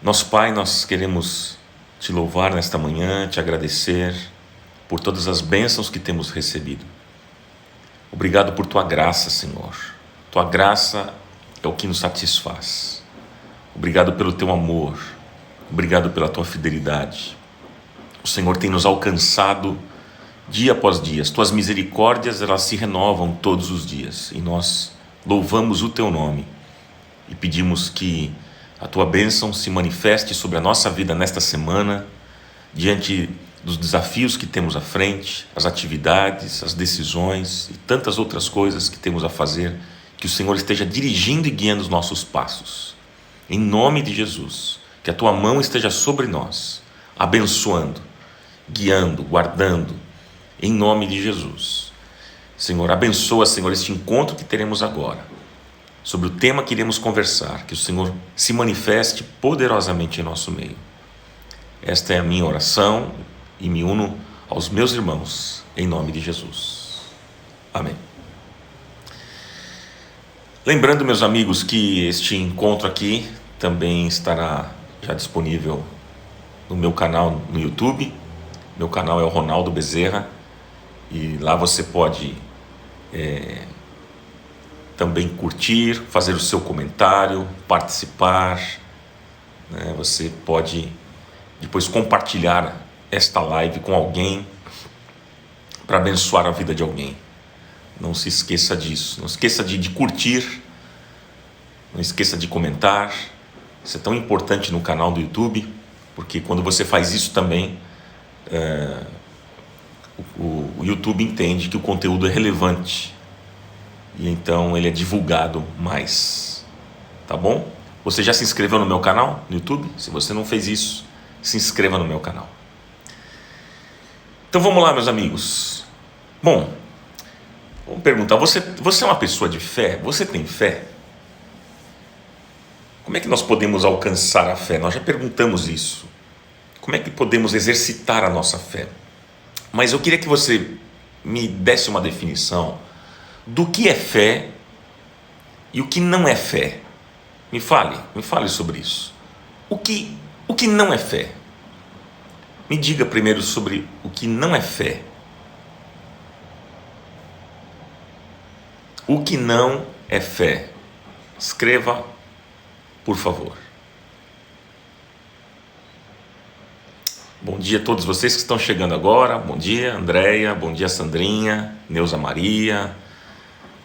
Nosso Pai, nós queremos te louvar nesta manhã, te agradecer por todas as bênçãos que temos recebido. Obrigado por tua graça, Senhor. Tua graça é o que nos satisfaz. Obrigado pelo teu amor. Obrigado pela tua fidelidade. O Senhor tem nos alcançado dia após dia. As tuas misericórdias, elas se renovam todos os dias. E nós louvamos o teu nome e pedimos que a tua bênção se manifeste sobre a nossa vida nesta semana, diante dos desafios que temos à frente, as atividades, as decisões e tantas outras coisas que temos a fazer, que o Senhor esteja dirigindo e guiando os nossos passos. Em nome de Jesus, que a tua mão esteja sobre nós, abençoando, guiando, guardando, em nome de Jesus. Senhor, abençoa, Senhor, este encontro que teremos agora, sobre o tema que iremos conversar, que o Senhor se manifeste poderosamente em nosso meio. Esta é a minha oração e me uno aos meus irmãos, em nome de Jesus. Amém. Lembrando, meus amigos, que este encontro aqui também estará já disponível no meu canal no YouTube. Meu canal é o Ronaldo Bezerra e lá você pode também curtir, fazer o seu comentário, participar, né? Você pode depois compartilhar esta live com alguém para abençoar a vida de alguém. Não se esqueça disso, não esqueça de curtir, não esqueça de comentar. Isso é tão importante no canal do YouTube, porque quando você faz isso também, o YouTube entende que o conteúdo é relevante. E então ele é divulgado mais, tá bom? Você já se inscreveu no meu canal no YouTube? Se você não fez isso, se inscreva no meu canal. Então vamos lá, meus amigos. Bom, vamos perguntar, você é uma pessoa de fé? Você tem fé? Como é que nós podemos alcançar a fé? Nós já perguntamos isso. Como é que podemos exercitar a nossa fé? Mas eu queria que você me desse uma definição do que é fé e o que não é fé. Me fale sobre isso. O que não é fé? Me diga primeiro sobre o que não é fé. O que não é fé? Escreva, por favor. Bom dia a todos vocês que estão chegando agora. Bom dia, Andréia. Bom dia, Sandrinha, Neuza Maria.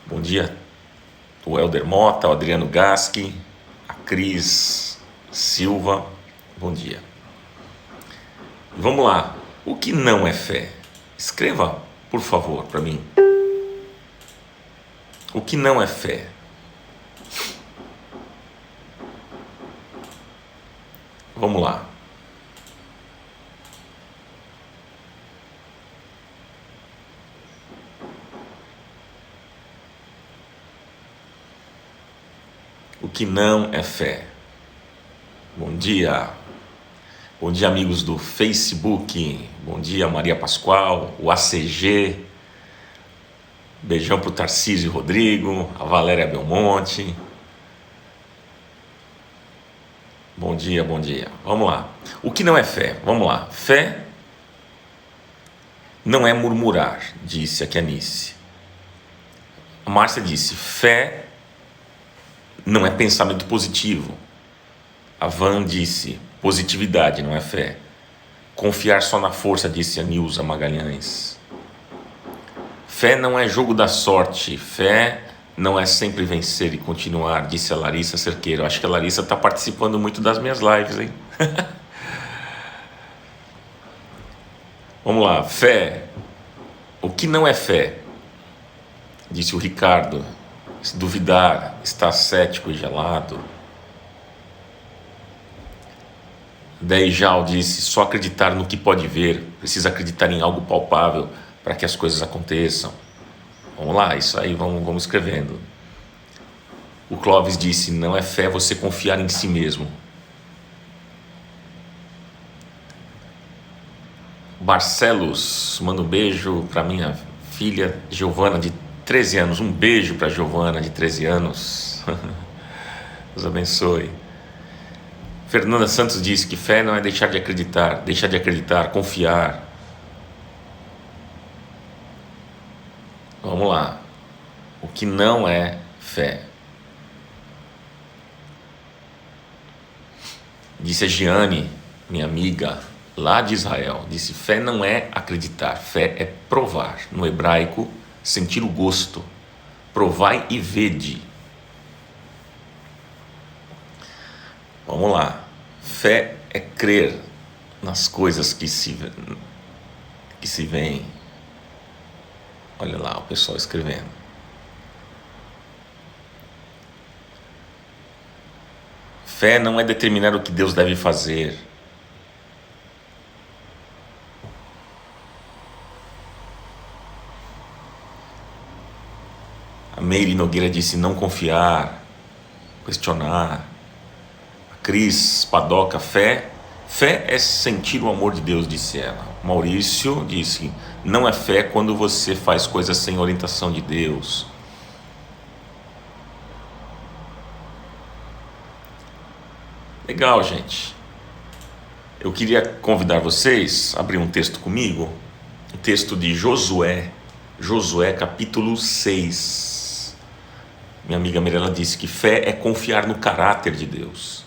Bom dia, o Helder Mota, o Adriano Gaschi, a Cris Silva. Bom dia. Vamos lá. O que não é fé? Escreva, por favor, para mim. O que não é fé? Vamos lá. O que não é fé? Bom dia. Bom dia, amigos do Facebook. Bom dia, Maria Pascoal, o ACG. Beijão pro Tarcísio e Rodrigo, a Valéria Belmonte. Bom dia, bom dia. Vamos lá. O que não é fé? Vamos lá. Fé não é murmurar, disse a Kianice. A Márcia disse, fé não é pensamento positivo. A Van disse, positividade não é fé. Confiar só na força, disse a Nilza Magalhães. Fé não é jogo da sorte. Fé não é sempre vencer e continuar, disse a Larissa Cerqueiro. Acho que a Larissa está participando muito das minhas lives, hein? Vamos lá, fé. O que não é fé? Disse o Ricardo. Se duvidar, está cético e gelado. Deijal disse, só acreditar no que pode ver, precisa acreditar em algo palpável para que as coisas aconteçam. Vamos lá, isso aí, vamos escrevendo. O Clóvis disse, não é fé você confiar em si mesmo. Barcelos, manda um beijo para minha filha Giovana, de 13 anos. Um beijo para Giovana, de 13 anos. Deus abençoe. Fernanda Santos disse que fé não é deixar de acreditar, confiar. Vamos lá. O que não é fé? Disse a Giane, minha amiga, lá de Israel, disse: fé não é acreditar, fé é provar. No hebraico, sentir o gosto. Provai e vede. Vamos lá. Fé é crer nas coisas que se veem. Olha lá o pessoal escrevendo. Fé não é determinar o que Deus deve fazer. A Meire Nogueira disse não confiar, questionar. A Cris Padoca, fé é sentir o amor de Deus, disse ela. Maurício disse, não é fé quando você faz coisas sem orientação de Deus. Legal, gente. Eu queria convidar vocês a abrir um texto comigo, o texto de Josué capítulo 6. Minha amiga Mirella disse que fé é confiar no caráter de Deus.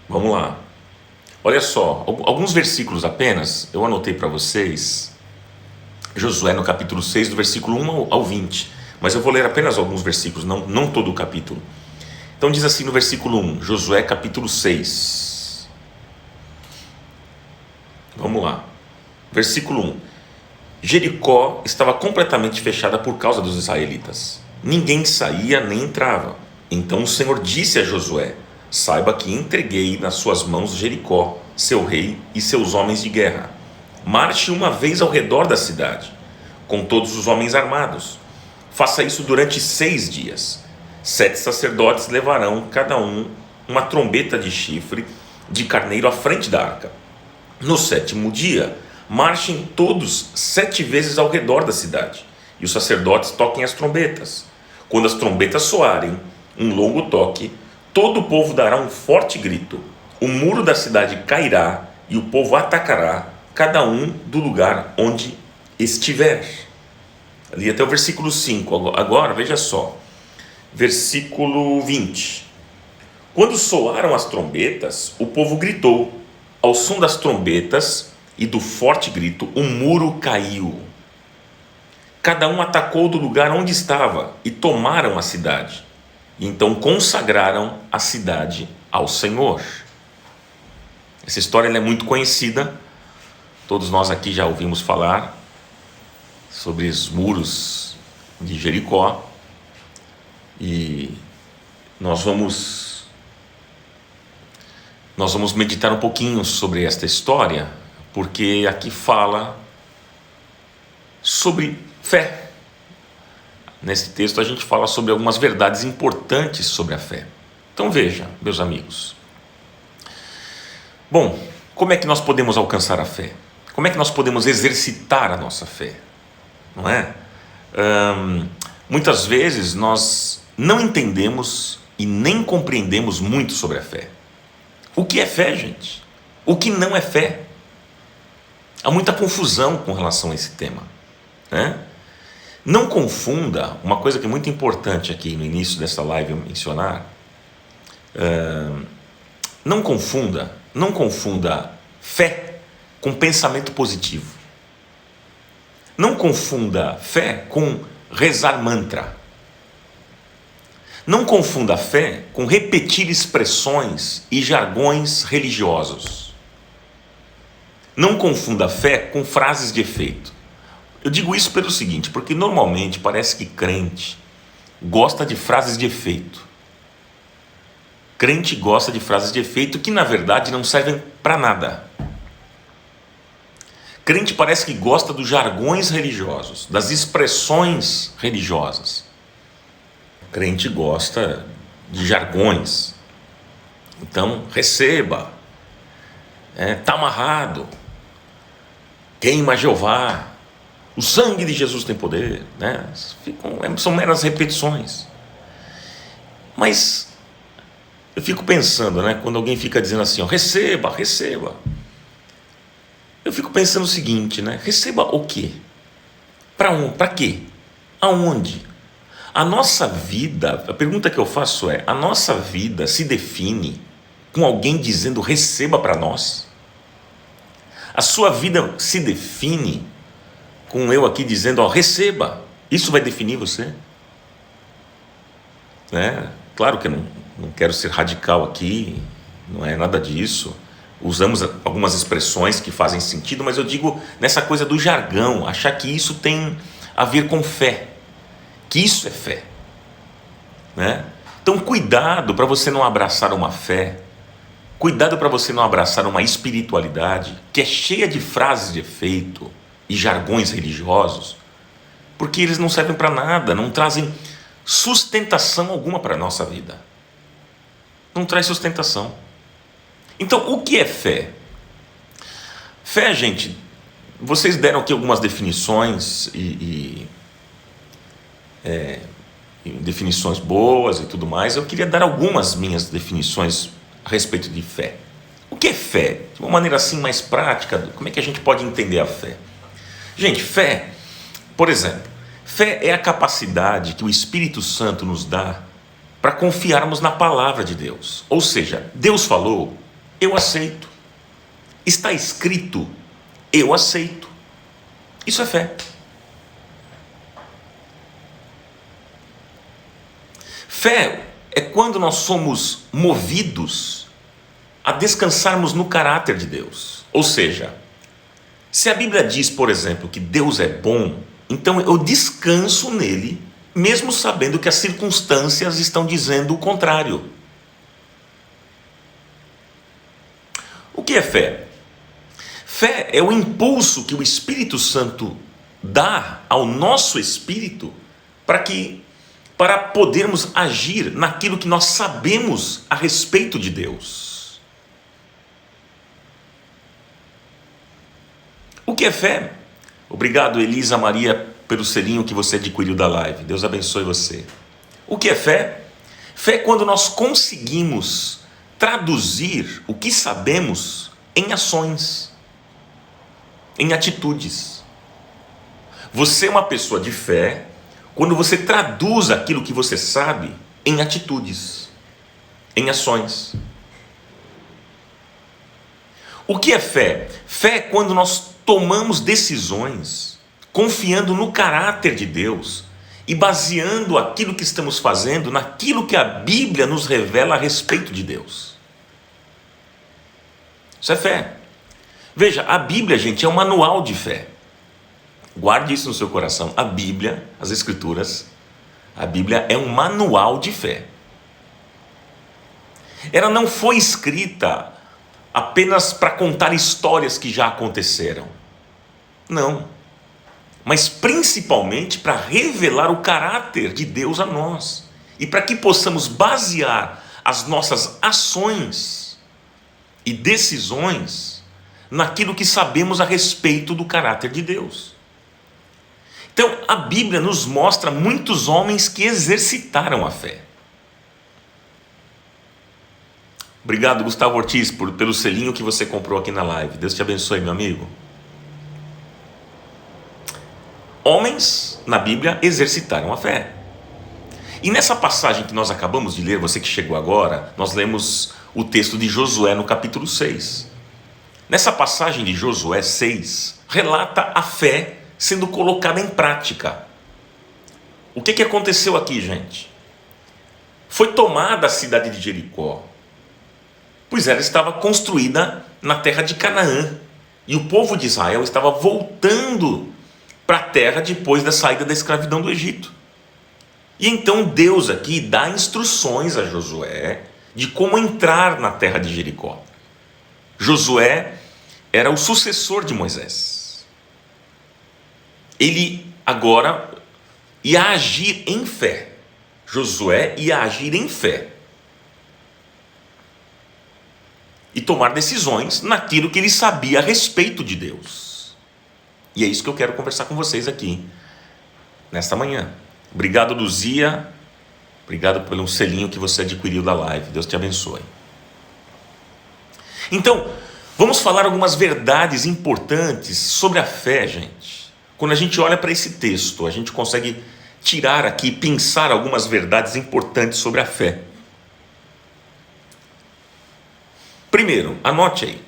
Vamos lá. Olha só, alguns versículos apenas, eu anotei para vocês. Josué no capítulo 6, do versículo 1 ao 20. Mas eu vou ler apenas alguns versículos, não todo o capítulo. Então diz assim no versículo 1, Josué capítulo 6. Vamos lá. Versículo 1. Jericó estava completamente fechada por causa dos israelitas. Ninguém saía nem entrava. Então o Senhor disse a Josué: saiba que entreguei nas suas mãos Jericó, seu rei e seus homens de guerra. Marche uma vez ao redor da cidade, com todos os homens armados. Faça isso durante 6 dias. 7 sacerdotes levarão, cada um, uma trombeta de chifre de carneiro à frente da arca. No 7º dia, marchem todos 7 vezes ao redor da cidade, e os sacerdotes toquem as trombetas. Quando as trombetas soarem, um longo toque, todo o povo dará um forte grito. O muro da cidade cairá e o povo atacará, cada um do lugar onde estiver. Ali até o versículo 5. Agora, veja só. Versículo 20. Quando soaram as trombetas, o povo gritou. Ao som das trombetas e do forte grito, o muro caiu. Cada um atacou do lugar onde estava e tomaram a cidade. E então consagraram a cidade ao Senhor. Essa história é muito conhecida. Todos nós aqui já ouvimos falar sobre os muros de Jericó. E nós vamos meditar um pouquinho sobre esta história, porque aqui fala sobre fé. Nesse texto a gente fala sobre algumas verdades importantes sobre a fé. Então veja, meus amigos. Bom, como é que nós podemos alcançar a fé? Como é que nós podemos exercitar a nossa fé? Não é? Muitas vezes nós não entendemos e nem compreendemos muito sobre a fé. O que é fé, gente? O que não é fé? Há muita confusão com relação a esse tema, né? Não confunda, uma coisa que é muito importante aqui no início dessa live eu mencionar, não confunda fé com pensamento positivo. Não confunda fé com rezar mantra. Não confunda a fé com repetir expressões e jargões religiosos. Não confunda a fé com frases de efeito. Eu digo isso pelo seguinte, porque normalmente parece que crente gosta de frases de efeito. Crente gosta de frases de efeito que na verdade não servem para nada. Crente parece que gosta dos jargões religiosos, das expressões religiosas. Crente gosta de jargões. Então, receba. Está amarrado. Queima Jeová. O sangue de Jesus tem poder. São meras repetições. Mas Eu fico pensando, né? Quando alguém fica dizendo assim, ó, receba, receba. Eu fico pensando o seguinte, né? Receba o quê? Para quê? Aonde? A nossa vida, a pergunta que eu faço é, a nossa vida se define com alguém dizendo receba para nós? A sua vida se define com eu aqui dizendo, ó, receba? Isso vai definir você? Né? Claro que eu não quero ser radical aqui, não é nada disso. Usamos algumas expressões que fazem sentido, mas eu digo nessa coisa do jargão, achar que isso tem a ver com fé, que isso é fé, né? Então cuidado para você não abraçar uma fé, cuidado para você não abraçar uma espiritualidade que é cheia de frases de efeito e jargões religiosos, porque eles não servem para nada, não trazem sustentação alguma para a nossa vida. Não traz sustentação. Então, o que é fé? Fé, gente, vocês deram aqui algumas definições definições boas e tudo mais. Eu queria dar algumas minhas definições a respeito de fé. O que é fé? De uma maneira assim mais prática, como é que a gente pode entender a fé? Gente, fé, por exemplo, fé é a capacidade que o Espírito Santo nos dá para confiarmos na palavra de Deus. Ou seja, Deus falou, eu aceito. Está escrito, eu aceito. Isso é fé. Fé é quando nós somos movidos a descansarmos no caráter de Deus. Ou seja, se a Bíblia diz, por exemplo, que Deus é bom, então eu descanso nele, mesmo sabendo que as circunstâncias estão dizendo o contrário. O que é fé? Fé é o impulso que o Espírito Santo dá ao nosso espírito para podermos agir naquilo que nós sabemos a respeito de Deus. O que é fé? Obrigado, Elisa Maria, pelo selinho que você adquiriu da live. Deus abençoe você. O que é fé? Fé é quando nós conseguimos traduzir o que sabemos em ações, em atitudes. Você é uma pessoa de fé quando você traduz aquilo que você sabe em atitudes, em ações. O que é fé? Fé é quando nós tomamos decisões confiando no caráter de Deus e baseando aquilo que estamos fazendo naquilo que a Bíblia nos revela a respeito de Deus. Isso é fé. Veja, a Bíblia, gente, é um manual de fé. Guarde isso no seu coração. A Bíblia, as Escrituras, a Bíblia é um manual de fé. Ela não foi escrita apenas para contar histórias que já aconteceram. Não. Mas principalmente para revelar o caráter de Deus a nós. E para que possamos basear as nossas ações e decisões naquilo que sabemos a respeito do caráter de Deus. Então, a Bíblia nos mostra muitos homens que exercitaram a fé. Obrigado, Gustavo Ortiz, pelo selinho que você comprou aqui na live. Deus te abençoe, meu amigo. Homens na Bíblia exercitaram a fé. E nessa passagem que nós acabamos de ler, você que chegou agora, nós lemos o texto de Josué no capítulo 6. Nessa passagem de Josué 6, relata a fé sendo colocada em prática. O que aconteceu aqui, gente? Foi tomada a cidade de Jericó, pois ela estava construída na terra de Canaã, e o povo de Israel estava voltando para a terra depois da saída da escravidão do Egito. E então Deus aqui dá instruções a Josué de como entrar na terra de Jericó. Josué era o sucessor de Moisés. Ele agora ia agir em fé. Josué ia agir em fé e tomar decisões naquilo que ele sabia a respeito de Deus. E é isso que eu quero conversar com vocês aqui nesta manhã. Obrigado, Luzia, Obrigado pelo selinho que você adquiriu da live. Deus te abençoe. Então, vamos falar algumas verdades importantes sobre a fé, gente. Quando a gente olha para esse texto, a gente consegue tirar aqui, pensar algumas verdades importantes sobre a fé. Primeiro, anote aí.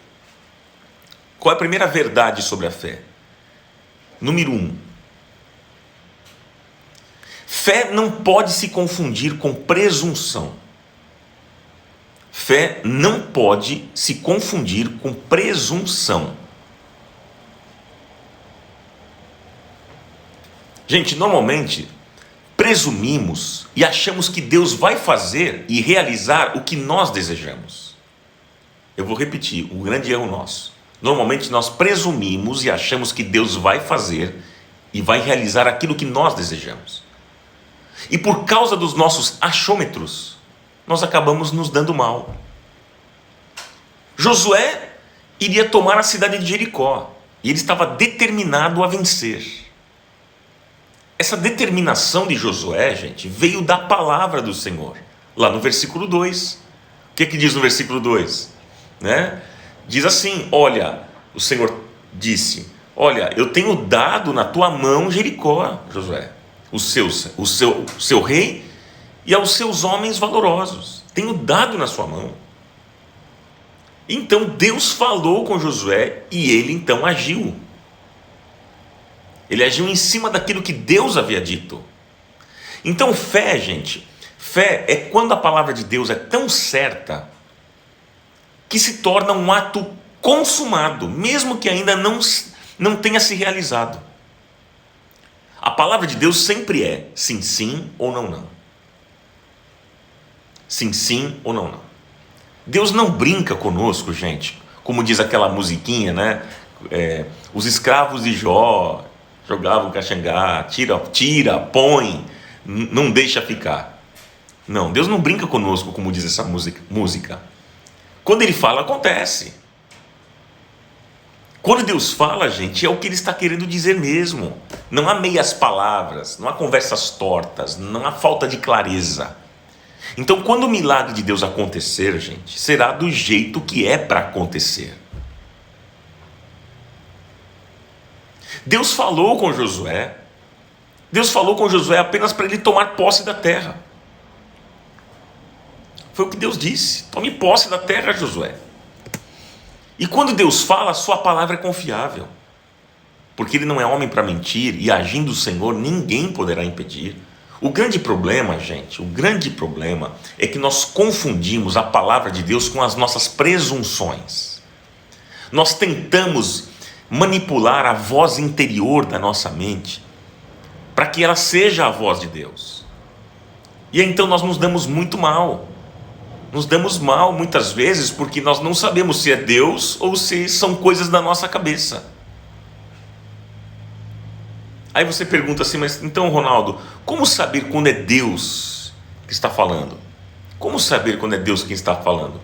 Qual é a primeira verdade sobre a fé? Número 1. Fé não pode se confundir com presunção. Fé não pode se confundir com presunção. Gente, normalmente presumimos e achamos que Deus vai fazer e realizar o que nós desejamos. Eu vou repetir, um grande erro nosso. Normalmente nós presumimos e achamos que Deus vai fazer e vai realizar aquilo que nós desejamos. E por causa dos nossos achômetros, nós acabamos nos dando mal. Josué iria tomar a cidade de Jericó e ele estava determinado a vencer. Essa determinação de Josué, gente, veio da palavra do Senhor. Lá no versículo 2. O que diz no versículo 2? Diz assim: olha, o Senhor disse: olha, eu tenho dado na tua mão Jericó, Josué, o seu rei e aos seus homens valorosos. Tenho dado na sua mão. Então Deus falou com Josué e ele então agiu. Ele agiu em cima daquilo que Deus havia dito. Então fé, gente, fé é quando a palavra de Deus é tão certa que se torna um ato consumado, mesmo que ainda não tenha se realizado. A palavra de Deus sempre é sim, sim ou não, não. Sim, sim ou não, não. Deus não brinca conosco, gente. Como diz aquela musiquinha, os escravos de Jó jogavam caxangá, tira, põe, não deixa ficar. Não, Deus não brinca conosco, como diz essa música. Quando Ele fala, acontece. Quando Deus fala, gente, é o que Ele está querendo dizer mesmo. Não há meias palavras, não há conversas tortas, não há falta de clareza. Então, quando o milagre de Deus acontecer, gente, será do jeito que é para acontecer. Deus falou com Josué. Deus falou com Josué apenas para ele tomar posse da terra. Foi o que Deus disse: tome posse da terra, Josué. E quando Deus fala, a sua palavra é confiável. Porque Ele não é homem para mentir, e agindo o Senhor, ninguém poderá impedir. O grande problema, gente, é que nós confundimos a palavra de Deus com as nossas presunções. Nós tentamos manipular a voz interior da nossa mente para que ela seja a voz de Deus. E então nós nos damos muito mal. Nos damos mal muitas vezes porque nós não sabemos se é Deus ou se são coisas da nossa cabeça. Aí você pergunta assim: mas então, Ronaldo, como saber quando é Deus que está falando? Como saber quando é Deus quem está falando?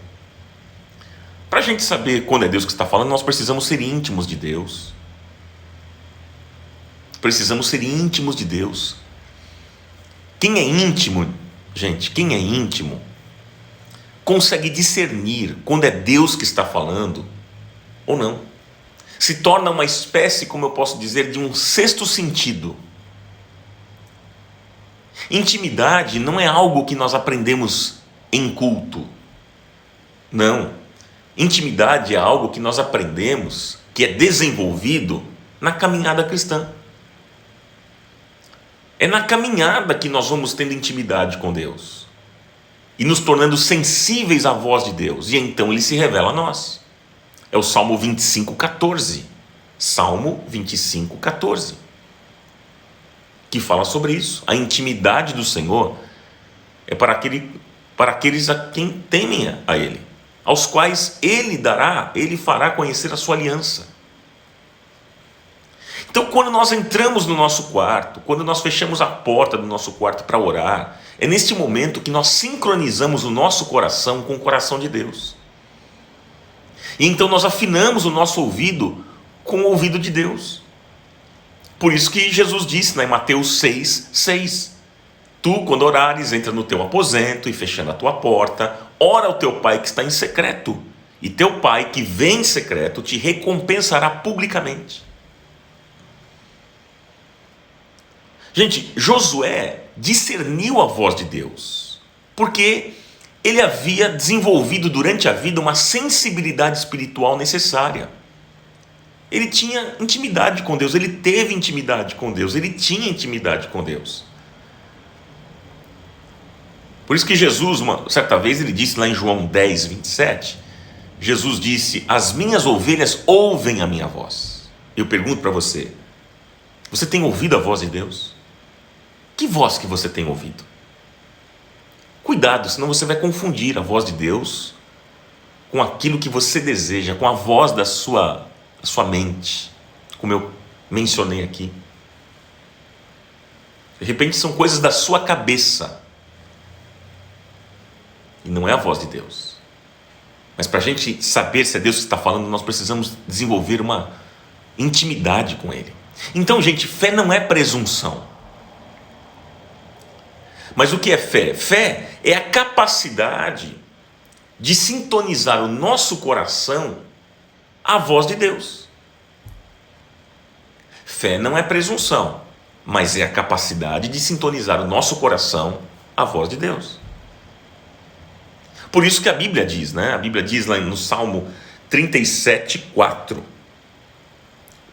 Para a gente saber quando é Deus que está falando, nós precisamos ser íntimos de Deus. Precisamos ser íntimos de Deus. Quem é íntimo, gente, quem é íntimo, consegue discernir quando é Deus que está falando ou não. Se torna uma espécie, como eu posso dizer, de um sexto sentido. Intimidade não é algo que nós aprendemos em culto. Não. Intimidade é algo que nós aprendemos, que é desenvolvido na caminhada cristã. É na caminhada que nós vamos tendo intimidade com Deus e nos tornando sensíveis à voz de Deus, e então Ele se revela a nós. É o Salmo 25,14. Salmo 25,14. Que fala sobre isso. A intimidade do Senhor é para aqueles a quem temem a Ele, aos quais Ele fará conhecer a sua aliança. Então, quando nós entramos no nosso quarto, quando nós fechamos a porta do nosso quarto para orar, é neste momento que nós sincronizamos o nosso coração com o coração de Deus. E então nós afinamos o nosso ouvido com o ouvido de Deus. Por isso que Jesus disse, em Mateus 6,6: Tu, quando orares, entra no teu aposento e fechando a tua porta, ora ao teu pai que está em secreto, e teu pai que vem em secreto te recompensará publicamente. Gente, Josué discerniu a voz de Deus, porque ele havia desenvolvido durante a vida uma sensibilidade espiritual necessária. Ele tinha intimidade com Deus, ele teve intimidade com Deus, ele tinha intimidade com Deus. Por isso que Jesus, certa vez, ele disse lá em João 10, 27, Jesus disse: as minhas ovelhas ouvem a minha voz. Eu pergunto para você, você tem ouvido a voz de Deus? Que voz que você tem ouvido? Cuidado, senão você vai confundir a voz de Deus com aquilo que você deseja, com a voz da sua mente, como eu mencionei aqui. De repente são coisas da sua cabeça e não é a voz de Deus. Mas para a gente saber se é Deus que está falando, nós precisamos desenvolver uma intimidade com Ele. Então, gente, fé não é presunção. Mas o que é fé? Fé é a capacidade de sintonizar o nosso coração à voz de Deus. Fé não é presunção, mas é a capacidade de sintonizar o nosso coração à voz de Deus. Por isso que a Bíblia diz, né? A Bíblia diz lá no Salmo 37:4.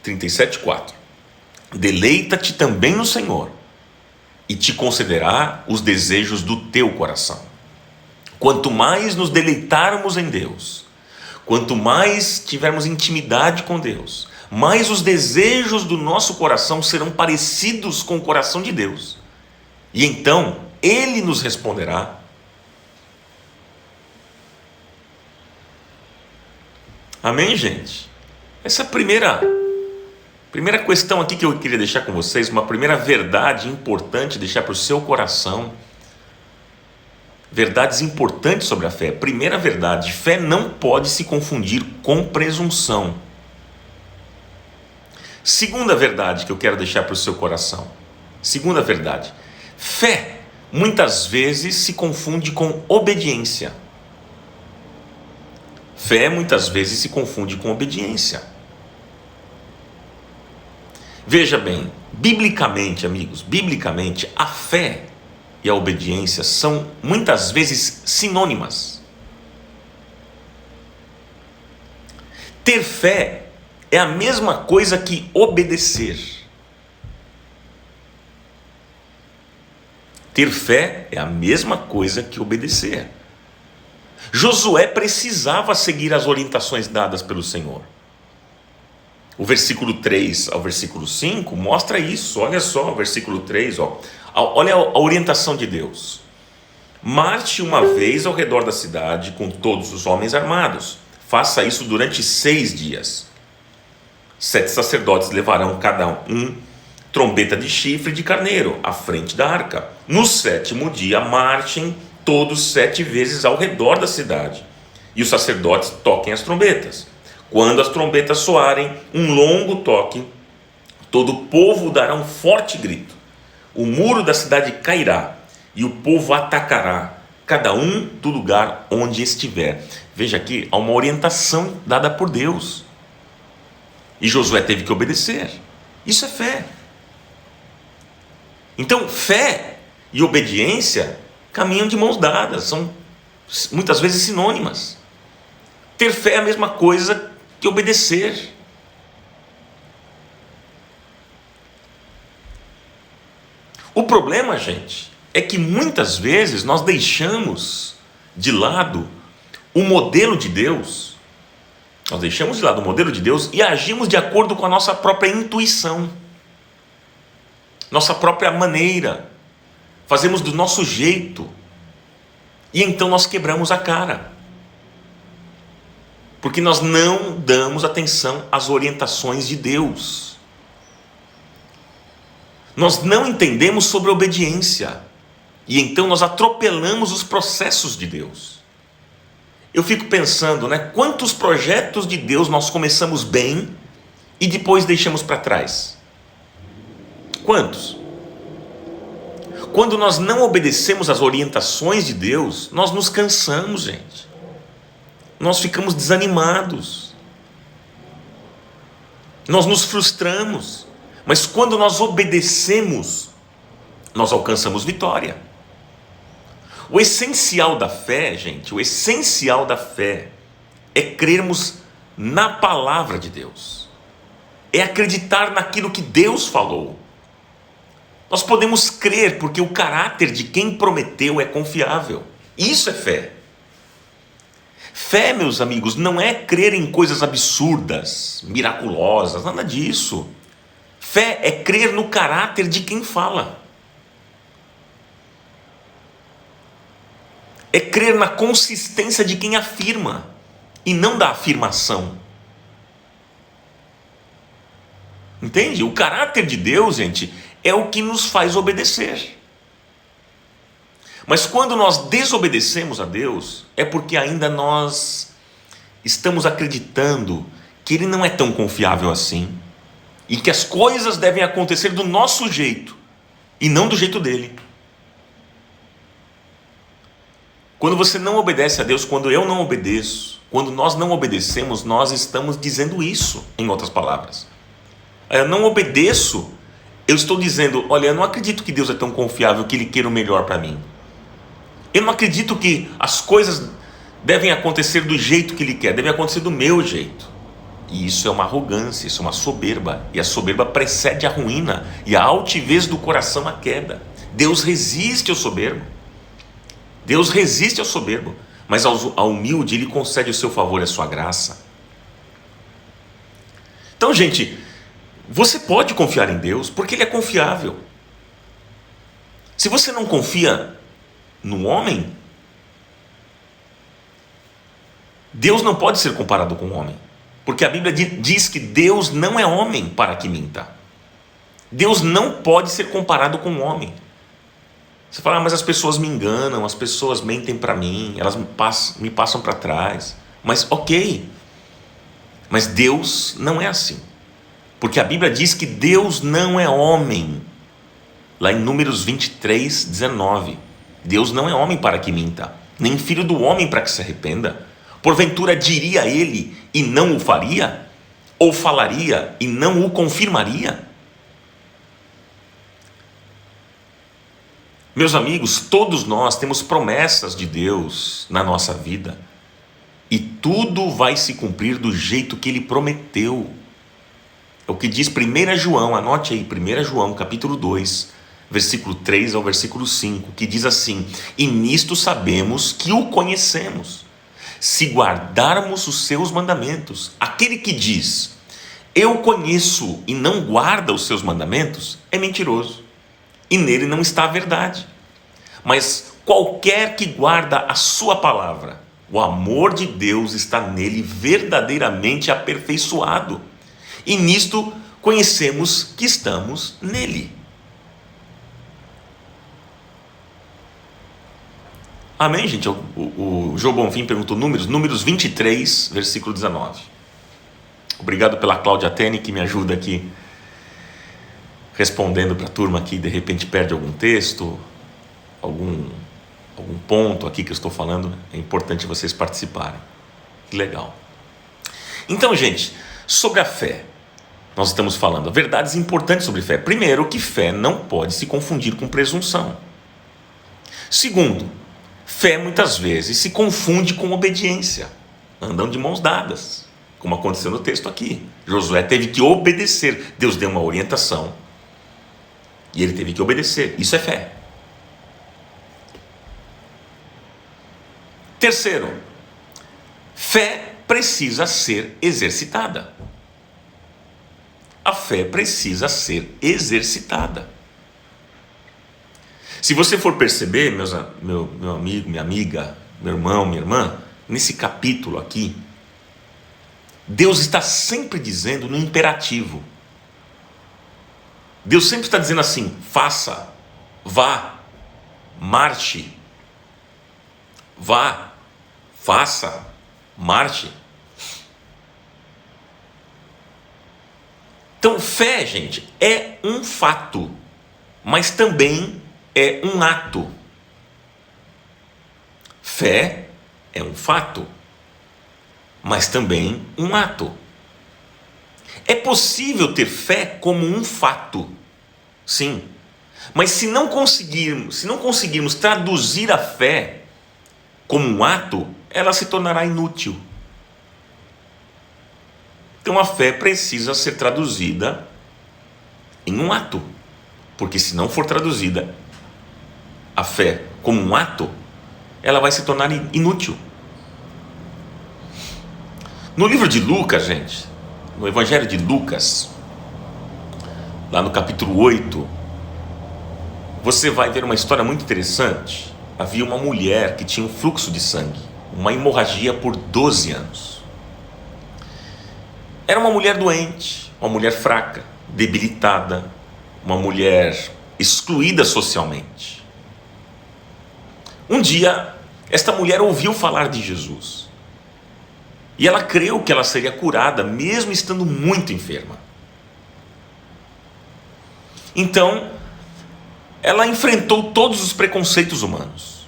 37:4. Deleita-te também no Senhor, e te concederá os desejos do teu coração. Quanto mais nos deleitarmos em Deus, quanto mais tivermos intimidade com Deus, mais os desejos do nosso coração serão parecidos com o coração de Deus. E então Ele nos responderá. Amém, gente? Essa é a primeira questão aqui que eu queria deixar com vocês, uma primeira verdade importante deixar para o seu coração. Verdades importantes sobre a fé. Primeira verdade: fé não pode se confundir com presunção. Segunda verdade que eu quero deixar para o seu coração. Segunda verdade: fé muitas vezes se confunde com obediência. Fé muitas vezes se confunde com obediência. Veja bem, biblicamente, amigos, biblicamente, a fé e a obediência são muitas vezes sinônimas. Ter fé é a mesma coisa que obedecer. Ter fé é a mesma coisa que obedecer. Josué precisava seguir as orientações dadas pelo Senhor. O versículo 3 ao versículo 5 mostra isso. Olha só, o versículo 3, olha a orientação de Deus. Marche uma vez ao redor da cidade com todos os homens armados. Faça isso durante 6 dias. 7 sacerdotes levarão cada um trombeta de chifre de carneiro à frente da arca. No 7º dia marchem todos 7 vezes ao redor da cidade, e os sacerdotes toquem as trombetas. Quando as trombetas soarem um longo toque, todo o povo dará um forte grito. O muro da cidade cairá e o povo atacará, cada um do lugar onde estiver. Veja aqui, há uma orientação dada por Deus. E Josué teve que obedecer. Isso é fé. Então, fé e obediência caminham de mãos dadas, são muitas vezes sinônimas. Ter fé é a mesma coisa que obedecer. O problema, gente, é que muitas vezes nós deixamos de lado o modelo de Deus. Nós deixamos de lado o modelo de Deus e agimos de acordo com a nossa própria intuição, nossa própria maneira. Fazemos do nosso jeito. E então nós quebramos a cara. Porque nós não damos atenção às orientações de Deus. Nós não entendemos sobre obediência. E então nós atropelamos os processos de Deus. Eu fico pensando, quantos projetos de Deus nós começamos bem e depois deixamos para trás? Quantos? Quando nós não obedecemos às orientações de Deus, nós nos cansamos, gente. Nós ficamos desanimados. Nós nos frustramos. Mas quando nós obedecemos, nós alcançamos vitória. O essencial da fé, gente, o essencial da fé é crermos na palavra de Deus. É acreditar naquilo que Deus falou. Nós podemos crer porque o caráter de quem prometeu é confiável. Isso é fé. Fé, meus amigos, não é crer em coisas absurdas, miraculosas, nada disso. Fé é crer no caráter de quem fala. É crer na consistência de quem afirma e não da afirmação. Entende? O caráter de Deus, gente, é o que nos faz obedecer. Mas quando nós desobedecemos a Deus, é porque ainda nós estamos acreditando que Ele não é tão confiável assim e que as coisas devem acontecer do nosso jeito e não do jeito dele. Quando você não obedece a Deus, quando eu não obedeço, quando nós não obedecemos, nós estamos dizendo isso, em outras palavras. Eu não obedeço, eu estou dizendo, olha, eu não acredito que Deus é tão confiável que Ele queira o melhor para mim. Eu não acredito que as coisas devem acontecer do jeito que Ele quer, devem acontecer do meu jeito. E isso é uma arrogância, isso é uma soberba. E a soberba precede a ruína, e a altivez do coração a queda. Deus resiste ao soberbo. Deus resiste ao soberbo, mas ao humilde Ele concede o seu favor e a sua graça. Então, gente, você pode confiar em Deus porque Ele é confiável. Se você não confia no homem, Deus não pode ser comparado com o homem, porque a Bíblia diz que Deus não é homem para que minta. Deus não pode ser comparado com o homem. Você fala, mas as pessoas me enganam, as pessoas mentem para mim, elas me passam para trás. Mas ok, mas Deus não é assim, porque a Bíblia diz que Deus não é homem, lá em Números 23, 19, Deus não é homem para que minta, nem filho do homem para que se arrependa. Porventura diria ele e não o faria? Ou falaria e não o confirmaria? Meus amigos, todos nós temos promessas de Deus na nossa vida, e tudo vai se cumprir do jeito que Ele prometeu. É o que diz 1 João, anote aí, 1 João capítulo 2, versículo 3 ao versículo 5, que diz assim: e nisto sabemos que o conhecemos, se guardarmos os seus mandamentos. Aquele que diz, eu conheço, e não guarda os seus mandamentos, é mentiroso, e nele não está a verdade. Mas qualquer que guarda a sua palavra, o amor de Deus está nele verdadeiramente aperfeiçoado. E nisto conhecemos que estamos nele. Amém, gente? O João Bonfim perguntou Números 23, versículo 19. Obrigado pela Cláudia Tene, que me ajuda aqui respondendo para a turma que de repente perde algum texto, algum ponto aqui que eu estou falando. É importante vocês participarem. Que legal. Então, gente, sobre a fé, nós estamos falando verdades importantes sobre fé. Primeiro, que fé não pode se confundir com presunção. Segundo, fé muitas vezes se confunde com obediência. Andam de mãos dadas, como aconteceu no texto aqui. Josué teve que obedecer. Deus deu uma orientação e ele teve que obedecer. Isso é fé. Terceiro, fé precisa ser exercitada. A fé precisa ser exercitada. Se você for perceber, meu amigo, minha amiga, meu irmão, minha irmã, nesse capítulo aqui, Deus está sempre dizendo no imperativo. Deus sempre está dizendo assim: faça, vá, marche, vá, faça, marche. Então, fé, gente, é um fato, mas também é um ato. Fé é um fato, mas também um ato. É possível ter fé como um fato, sim, mas se não conseguirmos traduzir a fé como um ato, ela se tornará inútil. Então a fé precisa ser traduzida em um ato, porque se não for traduzida a fé como um ato, ela vai se tornar inútil. No livro de Lucas, gente, no Evangelho de Lucas, lá no capítulo 8, você vai ver uma história muito interessante. Havia uma mulher que tinha um fluxo de sangue, uma hemorragia por 12 anos. Era uma mulher doente, uma mulher fraca, debilitada, uma mulher excluída socialmente. Um dia, esta mulher ouviu falar de Jesus. E ela creu que ela seria curada, mesmo estando muito enferma. Então, ela enfrentou todos os preconceitos humanos.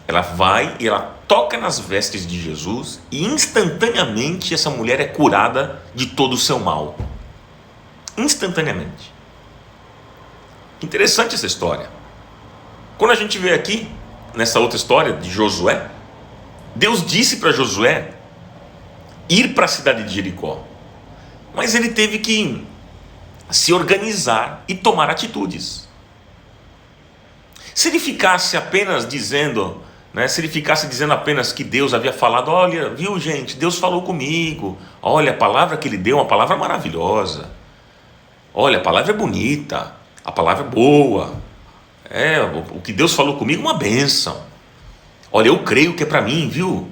Ela vai e ela toca nas vestes de Jesus e instantaneamente essa mulher é curada de todo o seu mal. Instantaneamente. Interessante essa história. Quando a gente vê aqui, nessa outra história de Josué, Deus disse para Josué ir para a cidade de Jericó, mas ele teve que se organizar e tomar atitudes. Se ele ficasse apenas dizendo, se ele ficasse dizendo apenas que Deus havia falado, olha, viu gente, Deus falou comigo, olha, a palavra que ele deu é uma palavra maravilhosa, olha, a palavra é bonita, a palavra é boa, o que Deus falou comigo é uma bênção, olha, eu creio que é para mim, viu?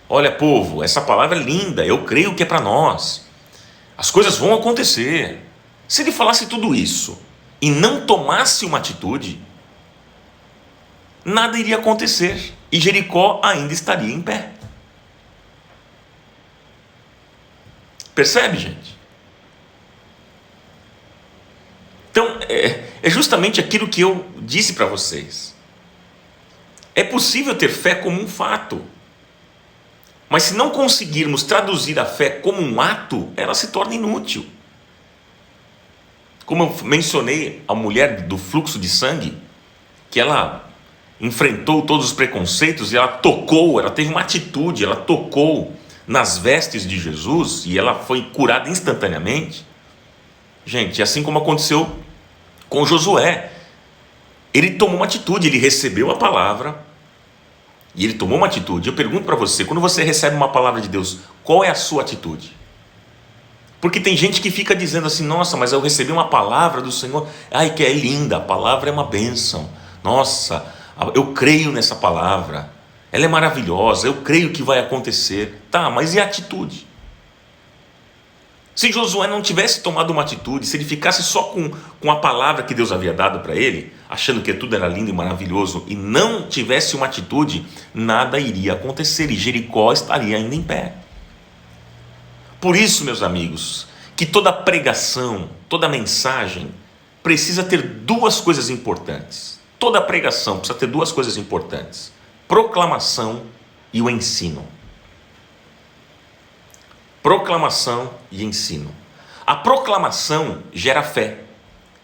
Olha, povo, essa palavra é linda, eu creio que é para nós. As coisas vão acontecer. Se ele falasse tudo isso e não tomasse uma atitude, nada iria acontecer e Jericó ainda estaria em pé. Percebe, gente? Então, é justamente aquilo que eu disse para vocês. É possível ter fé como um fato. Mas se não conseguirmos traduzir a fé como um ato, ela se torna inútil. Como eu mencionei, a mulher do fluxo de sangue, que ela enfrentou todos os preconceitos e ela teve uma atitude, ela tocou nas vestes de Jesus e ela foi curada instantaneamente. Gente, assim como aconteceu com Josué, ele tomou uma atitude, ele recebeu a palavra, e ele tomou uma atitude. Eu pergunto para você, quando você recebe uma palavra de Deus, qual é a sua atitude? Porque tem gente que fica dizendo assim, nossa, mas eu recebi uma palavra do Senhor, ai que é linda, a palavra é uma bênção, nossa, eu creio nessa palavra, ela é maravilhosa, eu creio que vai acontecer. Tá, mas e a atitude? Se Josué não tivesse tomado uma atitude, se ele ficasse só com a palavra que Deus havia dado para ele, achando que tudo era lindo e maravilhoso, e não tivesse uma atitude, nada iria acontecer e Jericó estaria ainda em pé. Por isso, meus amigos, que toda pregação, toda mensagem precisa ter duas coisas importantes. Toda pregação precisa ter duas coisas importantes: proclamação e o ensino. Proclamação e ensino. A proclamação gera fé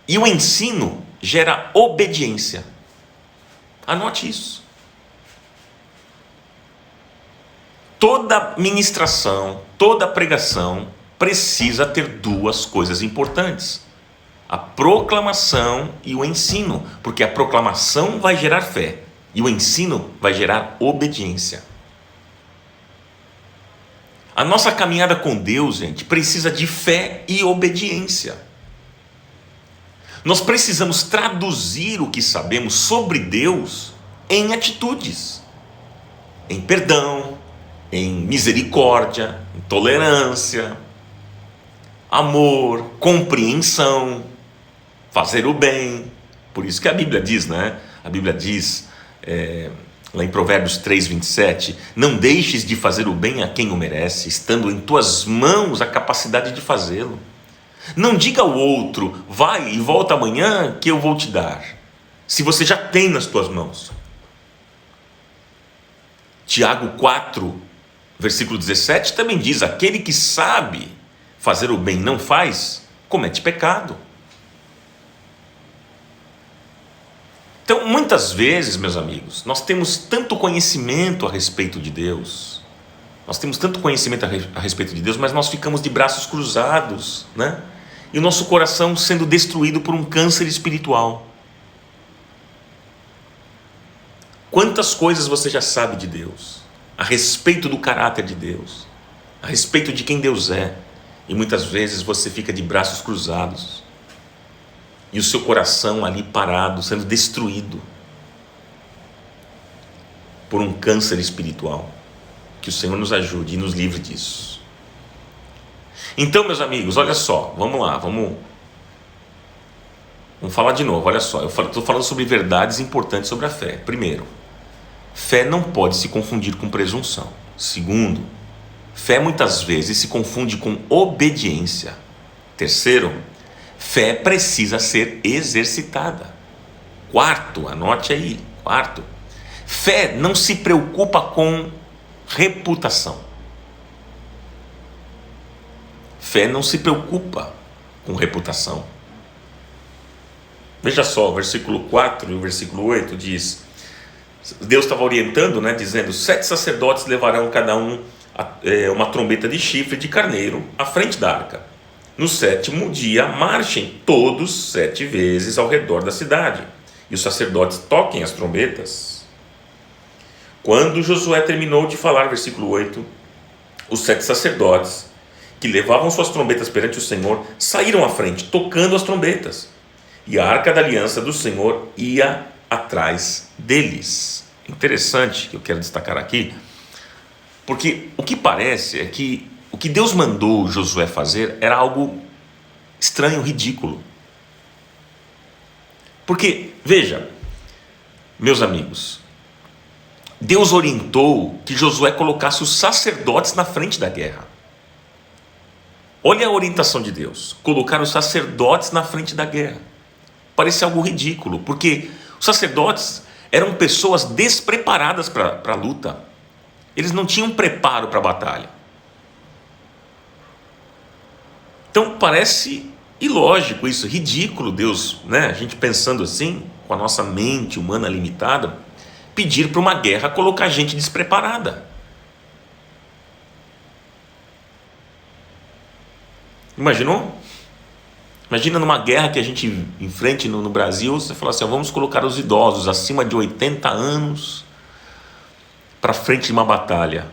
e o ensino gera obediência. Anote isso. Toda ministração, toda pregação precisa ter duas coisas importantes: a proclamação e o ensino, porque a proclamação vai gerar fé e o ensino vai gerar obediência. A nossa caminhada com Deus, gente, precisa de fé e obediência. Nós precisamos traduzir o que sabemos sobre Deus em atitudes, em perdão, em misericórdia, em tolerância, amor, compreensão, fazer o bem. Por isso que a Bíblia diz, A Bíblia diz, lá em Provérbios 3:27, não deixes de fazer o bem a quem o merece, estando em tuas mãos a capacidade de fazê-lo. Não diga ao outro, vai e volta amanhã que eu vou te dar, se você já tem nas tuas mãos. Tiago 4, versículo 17 também diz: aquele que sabe fazer o bem e não faz, comete pecado. Então, muitas vezes, meus amigos, nós temos tanto conhecimento a respeito de Deus, mas nós ficamos de braços cruzados, né? E o nosso coração sendo destruído por um câncer espiritual. Quantas coisas você já sabe de Deus, a respeito do caráter de Deus, a respeito de quem Deus é, e muitas vezes você fica de braços cruzados, e o seu coração ali parado, sendo destruído por um câncer espiritual. Que o Senhor nos ajude e nos livre disso. Então, meus amigos, olha só, vamos lá, vamos falar de novo. Olha só, eu estou falando sobre verdades importantes sobre a fé. Primeiro, fé não pode se confundir com presunção. Segundo, fé muitas vezes se confunde com obediência. Terceiro, fé precisa ser exercitada. Quarto, anote aí. Quarto, fé não se preocupa com reputação. Fé não se preocupa com reputação. Veja só, o versículo 4 e o versículo 8 diz: Deus estava orientando, né, dizendo: 7 sacerdotes levarão cada um uma trombeta de chifre de carneiro à frente da arca. No 7º dia marchem todos 7 vezes ao redor da cidade, e os sacerdotes toquem as trombetas. Quando Josué terminou de falar, versículo 8, os 7 sacerdotes que levavam suas trombetas perante o Senhor saíram à frente, tocando as trombetas, e a arca da aliança do Senhor ia atrás deles. Interessante, que eu quero destacar aqui, porque o que parece é que o que Deus mandou Josué fazer era algo estranho, ridículo. Porque, veja, meus amigos, Deus orientou que Josué colocasse os sacerdotes na frente da guerra. Olha a orientação de Deus: colocar os sacerdotes na frente da guerra. Parece algo ridículo, porque os sacerdotes eram pessoas despreparadas para a luta. Eles não tinham preparo para a batalha. Então parece ilógico isso, ridículo Deus, né? A gente pensando assim, com a nossa mente humana limitada, pedir para uma guerra colocar gente despreparada. Imaginou? Imagina numa guerra que a gente enfrente no Brasil, você fala assim: vamos colocar os idosos acima de 80 anos para frente de uma batalha.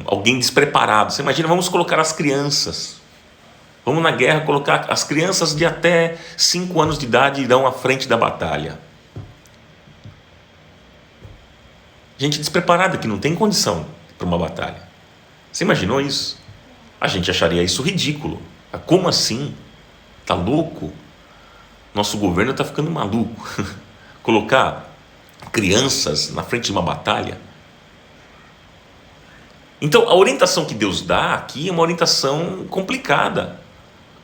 Alguém despreparado. Você imagina, vamos colocar as crianças. Vamos na guerra colocar as crianças de até 5 anos de idade, irão à frente da batalha. Gente despreparada que não tem condição para uma batalha. Você imaginou isso? A gente acharia isso ridículo. Como assim? Tá louco? Nosso governo está ficando maluco. Colocar crianças na frente de uma batalha. Então, a orientação que Deus dá aqui é uma orientação complicada.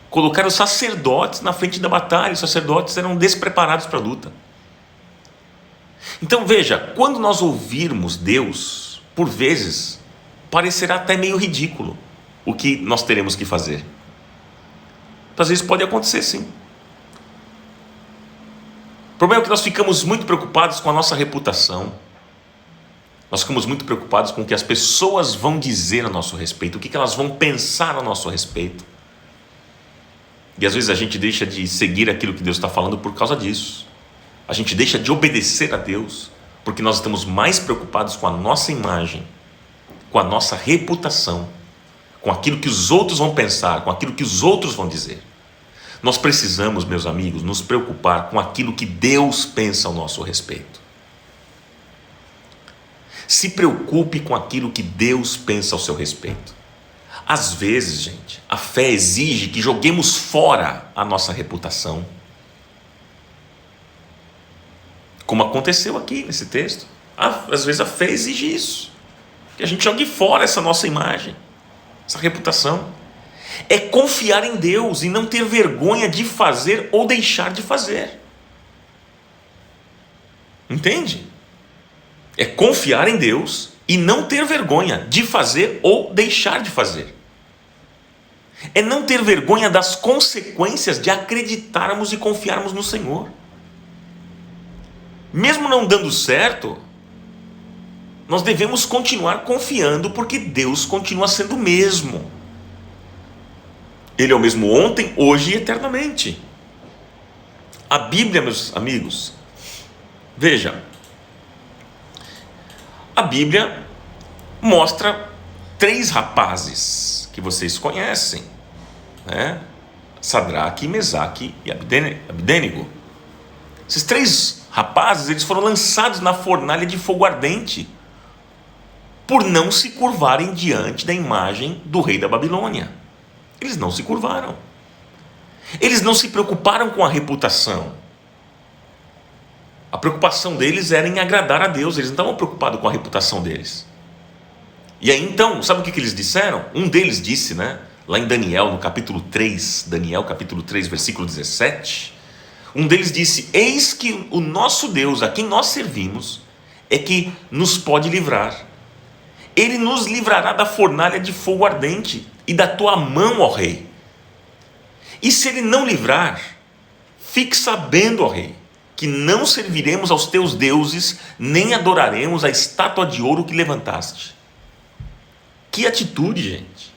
Colocar os sacerdotes na frente da batalha. Os sacerdotes eram despreparados para a luta. Então, veja, quando nós ouvirmos Deus, por vezes, parecerá até meio ridículo o que nós teremos que fazer. Às vezes pode acontecer, sim. O problema é que nós ficamos muito preocupados com a nossa reputação. Nós ficamos muito preocupados com o que as pessoas vão dizer a nosso respeito, o que elas vão pensar a nosso respeito. E às vezes a gente deixa de seguir aquilo que Deus está falando por causa disso. A gente deixa de obedecer a Deus porque nós estamos mais preocupados com a nossa imagem, com a nossa reputação, com aquilo que os outros vão pensar, com aquilo que os outros vão dizer. Nós precisamos, meus amigos, nos preocupar com aquilo que Deus pensa ao nosso respeito. Se preocupe com aquilo que Deus pensa ao seu respeito. Às vezes, gente, a fé exige que joguemos fora a nossa reputação. Como aconteceu aqui nesse texto. Às vezes a fé exige isso. Que a gente jogue fora essa nossa imagem, essa reputação. É confiar em Deus e não ter vergonha de fazer ou deixar de fazer. Entende? É confiar em Deus e não ter vergonha de fazer ou deixar de fazer. É não ter vergonha das consequências de acreditarmos e confiarmos no Senhor. Mesmo não dando certo, nós devemos continuar confiando, porque Deus continua sendo o mesmo. Ele é o mesmo ontem, hoje e eternamente. A Bíblia, meus amigos, veja, a Bíblia mostra 3 rapazes que vocês conhecem, né? Sadraque, Mesaque e Abdênego. Esses 3 rapazes, eles foram lançados na fornalha de fogo ardente por não se curvarem diante da imagem do rei da Babilônia. Eles não se curvaram. Eles não se preocuparam com a reputação. A preocupação deles era em agradar a Deus. Eles não estavam preocupados com a reputação deles. E aí então, sabe o que eles disseram? Um deles disse, né? Lá em Daniel, no capítulo 3, Daniel capítulo 3, versículo 17, um deles disse: eis que o nosso Deus, a quem nós servimos, é que nos pode livrar. Ele nos livrará da fornalha de fogo ardente e da tua mão, ó rei. E se ele não livrar, fique sabendo, ó rei, que não serviremos aos teus deuses, nem adoraremos a estátua de ouro que levantaste. Que atitude, gente!